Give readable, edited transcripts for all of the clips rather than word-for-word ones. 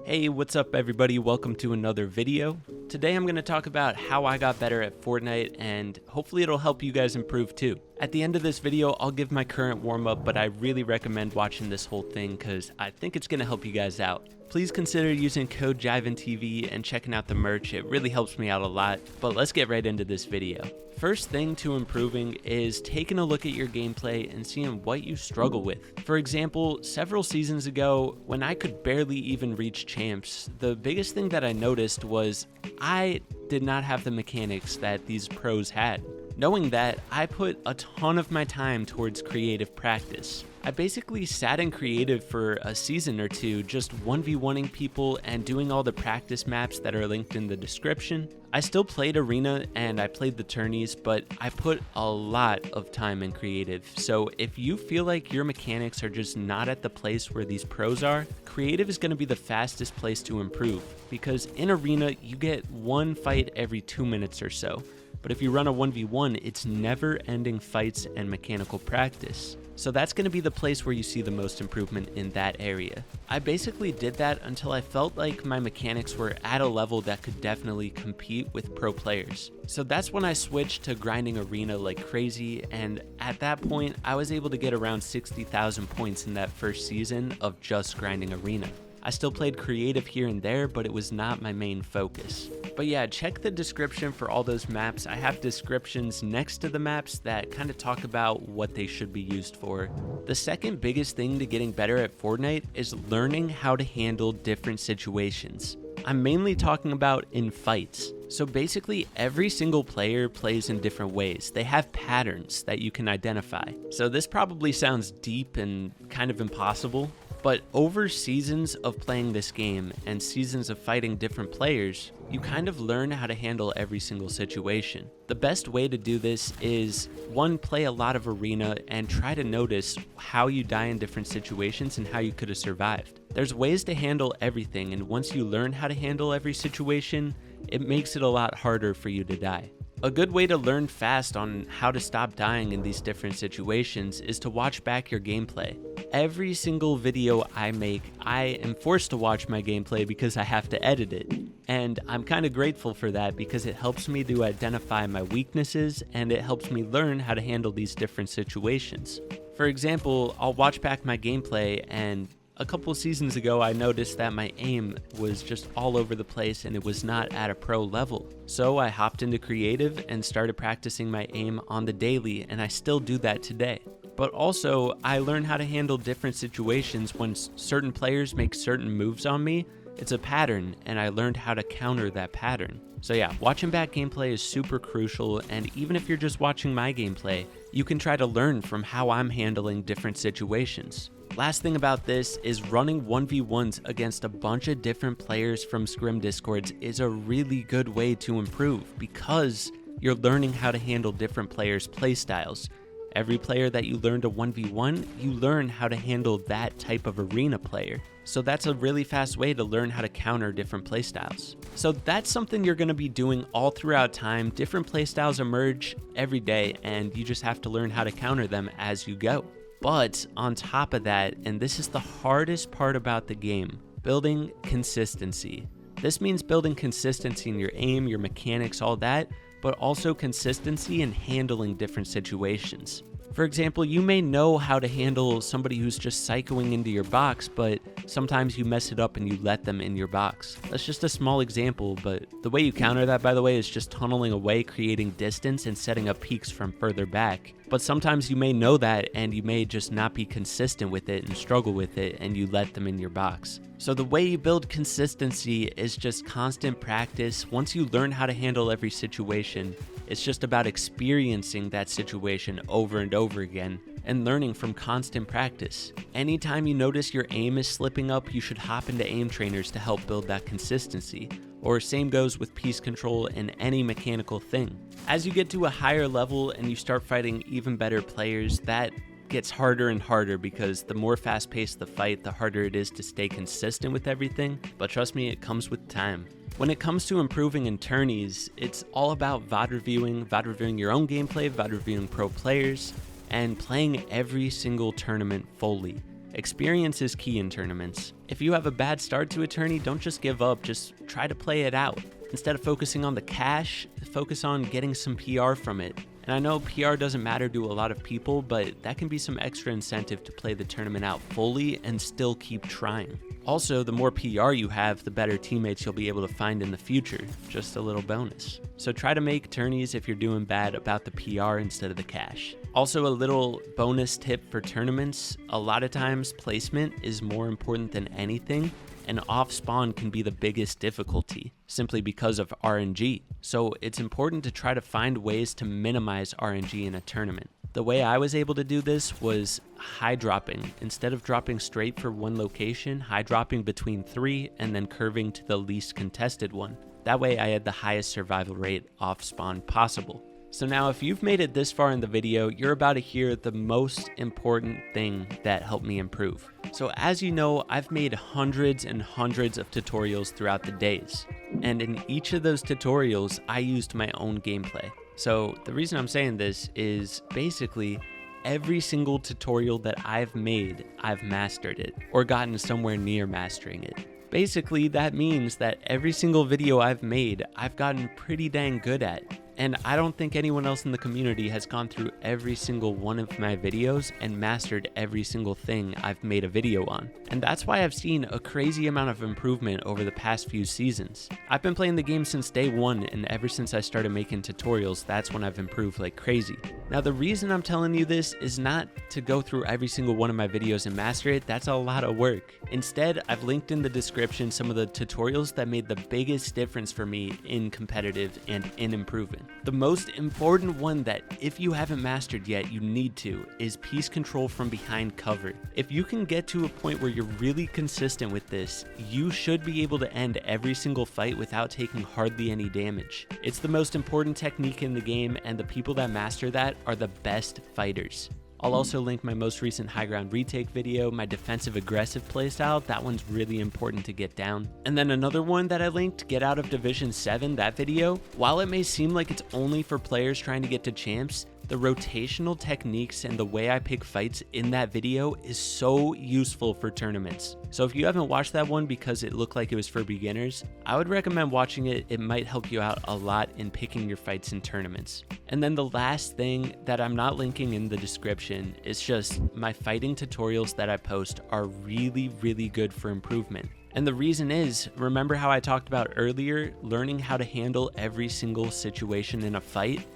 Hey, what's up everybody? Welcome to another video. Today I'm going to talk about how I got better at Fortnite and hopefully it'll help you guys improve too. At the end of this video, I'll give my current warm-up, but I really recommend watching this whole thing because I think it's going to help you guys out. Please consider using code JivanTV and checking out the merch. It really helps me out a lot, but let's get right into this video. First thing to improving is taking a look at your gameplay and seeing what you struggle with. For example, several seasons ago, when I could barely even reach champs, the biggest thing that I noticed was I did not have the mechanics that these pros had. Knowing that, I put a ton of my time towards creative practice. I basically sat in creative for a season or two, just 1v1ing people and doing all the practice maps that are linked in the description. I still played arena and I played the tourneys, but I put a lot of time in creative. So if you feel like your mechanics are just not at the place where these pros are, creative is going to be the fastest place to improve, because in arena you get one fight every 2 minutes or so. But if you run a 1v1, it's never-ending fights and mechanical practice. So that's going to be the place where you see the most improvement in that area. I basically did that until I felt like my mechanics were at a level that could definitely compete with pro players. So that's when I switched to grinding arena like crazy, and at that point, I was able to get around 60,000 points in that first season of just grinding arena. I still played creative here and there, but it was not my main focus. But yeah, check the description for all those maps. I have descriptions next to the maps that kind of talk about what they should be used for. The second biggest thing to getting better at Fortnite is learning how to handle different situations. I'm mainly talking about in fights. So basically every single player plays in different ways. They have patterns that you can identify. So this probably sounds deep and kind of impossible, but over seasons of playing this game and seasons of fighting different players, you kind of learn how to handle every single situation. The best way to do this is, one, play a lot of arena and try to notice how you die in different situations and how you could have survived. There's ways to handle everything, and once you learn how to handle every situation, it makes it a lot harder for you to die. A good way to learn fast on how to stop dying in these different situations is to watch back your gameplay. Every single video I make, I am forced to watch my gameplay because I have to edit it. And I'm kind of grateful for that because it helps me to identify my weaknesses and it helps me learn how to handle these different situations. For example, I'll watch back my gameplay, and a couple seasons ago, I noticed that my aim was just all over the place and it was not at a pro level. So I hopped into creative and started practicing my aim on the daily, and I still do that today. But also, I learned how to handle different situations when certain players make certain moves on me. It's a pattern, and I learned how to counter that pattern. So yeah, watching back gameplay is super crucial, and even if you're just watching my gameplay, you can try to learn from how I'm handling different situations. Last thing about this is running 1v1s against a bunch of different players from scrim discords is a really good way to improve because you're learning how to handle different players' playstyles. Every player that you learn to 1v1, you learn how to handle that type of arena player. So that's a really fast way to learn how to counter different playstyles. So that's something you're going to be doing all throughout time. Different playstyles emerge every day, and you just have to learn how to counter them as you go. But on top of that, and this is the hardest part about the game, building consistency. This means building consistency in your aim, your mechanics, all that, but also consistency in handling different situations. For example, you may know how to handle somebody who's just psychoing into your box, but sometimes you mess it up and you let them in your box. That's just a small example, but the way you counter that, by the way, is just tunneling away, creating distance, and setting up peaks from further back. But sometimes you may know that and you may just not be consistent with it and struggle with it, and you let them in your box. So the way you build consistency is just constant practice. Once you learn how to handle every situation, it's just about experiencing that situation over and over again and learning from constant practice. Anytime you notice your aim is slipping up, you should hop into aim trainers to help build that consistency. Or same goes with piece control and any mechanical thing. As you get to a higher level and you start fighting even better players, that gets harder and harder because the more fast-paced the fight, the harder it is to stay consistent with everything. But trust me, it comes with time. When it comes to improving in tourneys, it's all about VOD reviewing your own gameplay, VOD reviewing pro players, and playing every single tournament fully. Experience is key in tournaments. If you have a bad start to a tourney, don't just give up, just try to play it out. Instead of focusing on the cash, focus on getting some PR from it. And I know PR doesn't matter to a lot of people, but that can be some extra incentive to play the tournament out fully and still keep trying. Also, the more PR you have, the better teammates you'll be able to find in the future. Just a little bonus. So try to make tourneys if you're doing bad about the PR instead of the cash. Also, a little bonus tip for tournaments, a lot of times placement is more important than anything, and off spawn can be the biggest difficulty simply because of RNG. So it's important to try to find ways to minimize RNG in a tournament. The way I was able to do this was high dropping. Instead of dropping straight for one location, high dropping between 3 and then curving to the least contested one. That way I had the highest survival rate off spawn possible. So now if you've made it this far in the video, you're about to hear the most important thing that helped me improve. So as you know, I've made hundreds and hundreds of tutorials throughout the days. And in each of those tutorials, I used my own gameplay. So the reason I'm saying this is basically every single tutorial that I've made, I've mastered it or gotten somewhere near mastering it. Basically, that means that every single video I've made, I've gotten pretty dang good at. And I don't think anyone else in the community has gone through every single one of my videos and mastered every single thing I've made a video on. And that's why I've seen a crazy amount of improvement over the past few seasons. I've been playing the game since day one, and ever since I started making tutorials, that's when I've improved like crazy. Now, the reason I'm telling you this is not to go through every single one of my videos and master it. That's a lot of work. Instead, I've linked in the description some of the tutorials that made the biggest difference for me in competitive and in improvement. The most important one that if you haven't mastered yet, you need to, is piece control from behind cover. If you can get to a point where you're really consistent with this, you should be able to end every single fight without taking hardly any damage. It's the most important technique in the game, and the people that master that are the best fighters. I'll also link my most recent high ground retake video, my defensive aggressive playstyle. That one's really important to get down. And then another one that I linked, get out of Division 7, that video. While it may seem like it's only for players trying to get to champs, the rotational techniques and the way I pick fights in that video is so useful for tournaments. So if you haven't watched that one because it looked like it was for beginners, I would recommend watching it. It might help you out a lot in picking your fights in tournaments. And then the last thing that I'm not linking in the description is just my fighting tutorials that I post are really, really good for improvement. And the reason is, remember how I talked about earlier, learning how to handle every single situation in a fight?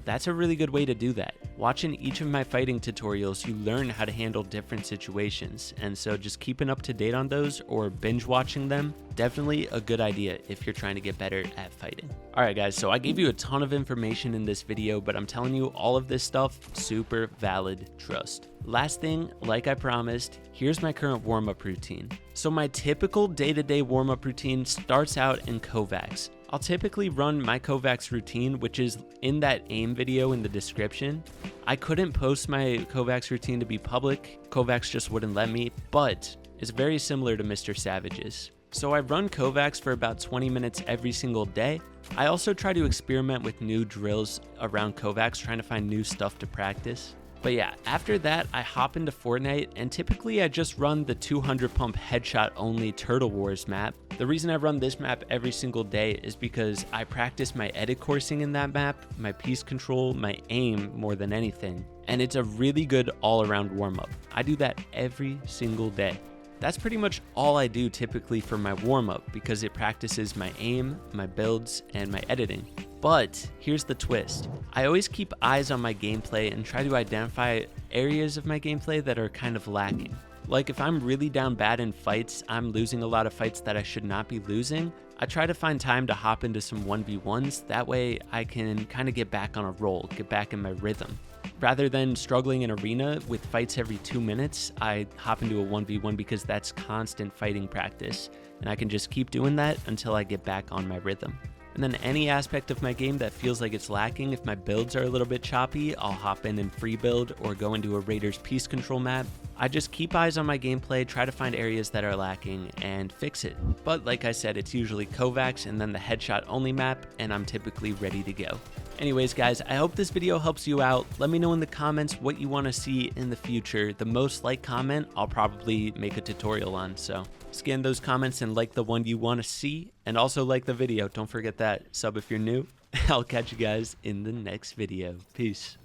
That's a really good way to do that. Watching each of my fighting tutorials, you learn how to handle different situations, and so just keeping up to date on those or binge watching them, definitely a good idea if you're trying to get better at fighting. Alright guys, so I gave you a ton of information in this video, but I'm telling you all of this stuff, super valid, trust. Last thing, like I promised, here's my current warm-up routine. So my typical day-to-day warm-up routine starts out in Kovaaks. I'll typically run my Kovaaks routine, which is in that aim video in the description. I couldn't post my Kovaaks routine to be public. Kovaaks just wouldn't let me, but it's very similar to Mr. Savage's. So I run Kovaaks for about 20 minutes every single day. I also try to experiment with new drills around Kovaaks, trying to find new stuff to practice. But yeah, after that, I hop into Fortnite, and typically I just run the 200 pump headshot only Turtle Wars map. The reason I run this map every single day is because I practice my edit coursing in that map, my piece control, my aim more than anything. And it's a really good all-around warm-up. I do that every single day. That's pretty much all I do typically for my warm-up because it practices my aim, my builds, and my editing. But here's the twist. I always keep eyes on my gameplay and try to identify areas of my gameplay that are kind of lacking. Like if I'm really down bad in fights, I'm losing a lot of fights that I should not be losing, I try to find time to hop into some 1v1s. That way I can kind of get back on a roll, get back in my rhythm. Rather than struggling in arena with fights every 2 minutes, I hop into a 1v1 because that's constant fighting practice, and I can just keep doing that until I get back on my rhythm. And then any aspect of my game that feels like it's lacking, if my builds are a little bit choppy, I'll hop in and free build or go into a Raiders piece control map. I just keep eyes on my gameplay, try to find areas that are lacking and fix it. But like I said, it's usually Kovaaks and then the headshot only map, and I'm typically ready to go. Anyways, guys, I hope this video helps you out. Let me know in the comments what you want to see in the future. The most liked comment, I'll probably make a tutorial on. So scan those comments and like the one you want to see, and also like the video. Don't forget that. Sub if you're new. I'll catch you guys in the next video. Peace.